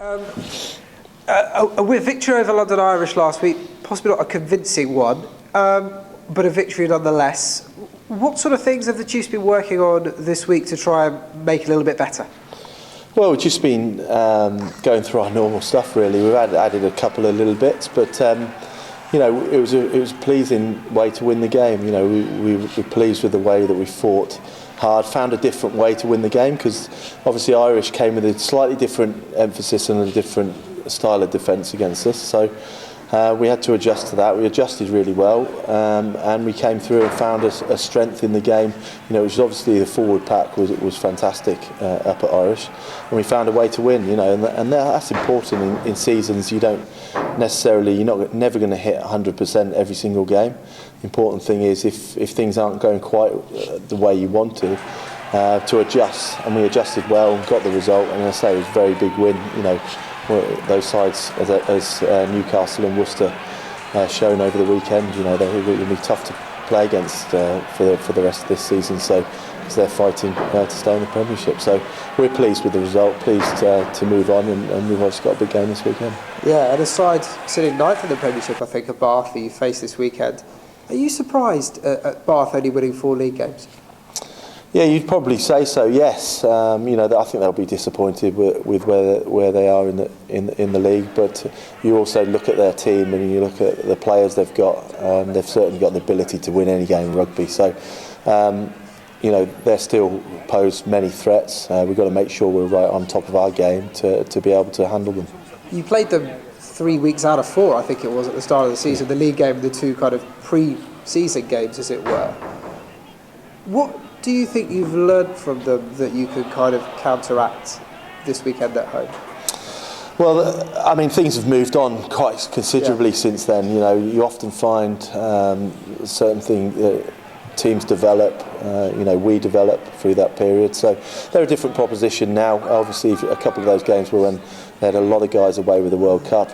A victory over London Irish last week, possibly not a convincing one, but a victory nonetheless. What sort of things have the Chiefs been working on this week to try and make it a little bit better? Well, we've just been going through our normal stuff, really. We've added a couple of little bits, but it was a pleasing way to win the game. We were pleased with the way that we fought hard, found a different way to win the game, because obviously Irish came with a slightly different emphasis and a different style of defence against us. So we had to adjust to that. We adjusted really well, and we came through and found a strength in the game. Which is obviously the forward pack was fantastic up at Irish, and we found a way to win. And that's important in seasons. You don't necessarily, you're never going to hit 100% every single game. The important thing is if things aren't going quite the way you want to adjust. And we adjusted well and got the result. And as I say, it was a very big win. Those sides as Newcastle and Worcester shown over the weekend, they're going to be tough to play against for the rest of this season. So because they're fighting to stay in the Premiership. So we're pleased with the result, pleased to move on, and we've obviously got a big game this weekend. Yeah, and aside sitting ninth in the Premiership, I think, at Bath, that you face this weekend, are you surprised at Bath only winning 4 league games? Yeah, you'd probably say so. Yes, I think they'll be disappointed with where they are in the league. But you also look at their team and you look at the players they've got. They've certainly got the ability to win any game of rugby. So, they're still pose many threats. We've got to make sure we're right on top of our game to be able to handle them. You played them 3 weeks out of 4, I think it was, at the start of the season. The league game, the 2 kind of pre-season games, as it were. What do you think you've learned from them that you could kind of counteract this weekend at home? Well, things have moved on quite considerably since then. You often find certain things teams develop. We develop through that period. So they're a different proposition now. Obviously, a couple of those games were when they had a lot of guys away with the World Cup.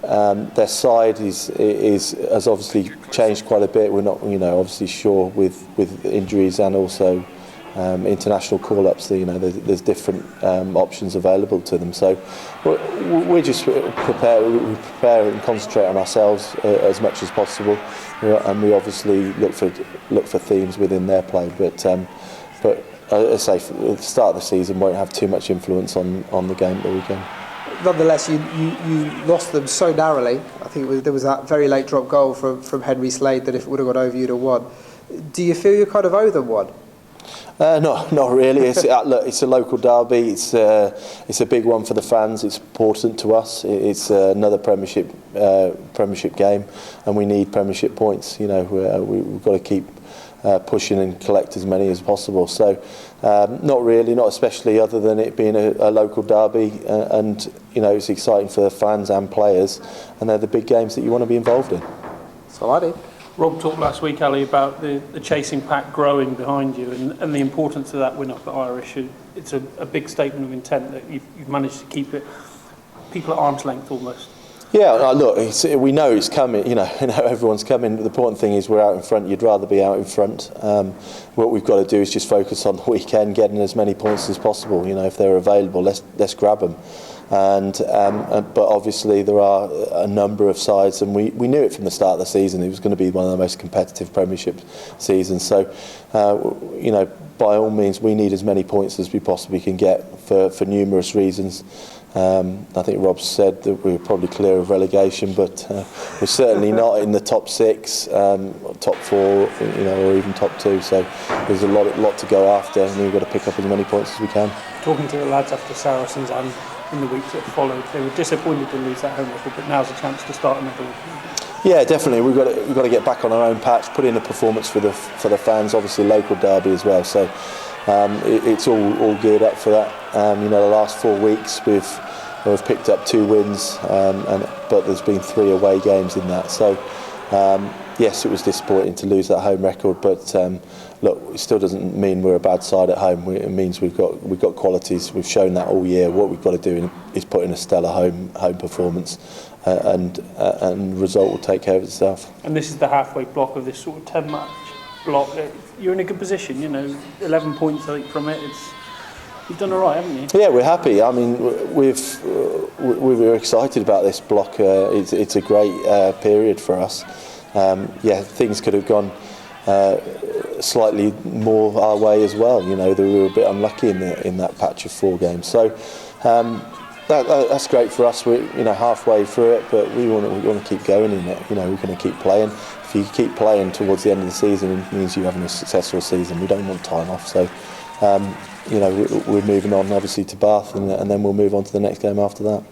Their side has obviously changed quite a bit. We're not, obviously sure with injuries and also international call-ups. There's different options available to them. So we just prepare and concentrate on ourselves as much as possible, and we obviously look for themes within their play. But as I say, the start of the season won't have too much influence on the game at the weekend. Nonetheless, you lost them so narrowly. I think there was that very late drop goal from Henry Slade that if it would have gone over, you'd have won. Do you feel you kind of owe them one? Not really. It's a local derby. It's a big one for the fans. It's important to us. It's another Premiership game, and we need Premiership points. We've got to keep pushing and collect as many as possible. So not really, not especially, other than it being a local derby, and it's exciting for the fans and players, and they're the big games that you want to be involved in. So I do. Rob talked last week, Ali, about the chasing pack growing behind you and the importance of that win up at Irish. It's a big statement of intent that you've managed to keep people at arm's length almost. Yeah, look, we know it's coming. Everyone's coming. The important thing is we're out in front. You'd rather be out in front. What we've got to do is just focus on the weekend, getting as many points as possible. If they're available, let's grab them. But obviously there are a number of sides, and we knew it from the start of the season. It was going to be one of the most competitive Premiership seasons. So, by all means, we need as many points as we possibly can get for numerous reasons. I think Rob said that we were probably clear of relegation, but we're certainly not in the top 6, top 4, or even top 2. So there's a lot to go after, and we've got to pick up as many points as we can. Talking to the lads after Saracens and in the weeks that followed, they were disappointed to lose that home record, but now's a chance to start another one. Yeah, definitely. We've got to get back on our own patch, put in a performance for the fans. Obviously, local derby as well. So it's all geared up for that. The last 4 weeks we've picked up 2 wins, but there's been 3 away games in that. So yes, it was disappointing to lose that home record, but look, it still doesn't mean we're a bad side at home. It means we've got qualities. We've shown that all year. What we've got to do is put in a stellar home performance, and result will take care of itself. And this is the halfway block of this sort of 10-match block. You're in a good position. 11 points I think from it. You've done all right, haven't you? Yeah, we're happy. I mean, we were excited about this block. It's a great period for us. Yeah, things could have gone slightly more our way as well. You know, we were a bit unlucky in that patch of 4 games. So that's great for us. We're halfway through it, but we want to keep going in it. You know, we're going to keep playing. If you keep playing towards the end of the season, it means you're having a successful season. We don't want time off. So. We're moving on obviously to Bath, and then we'll move on to the next game after that.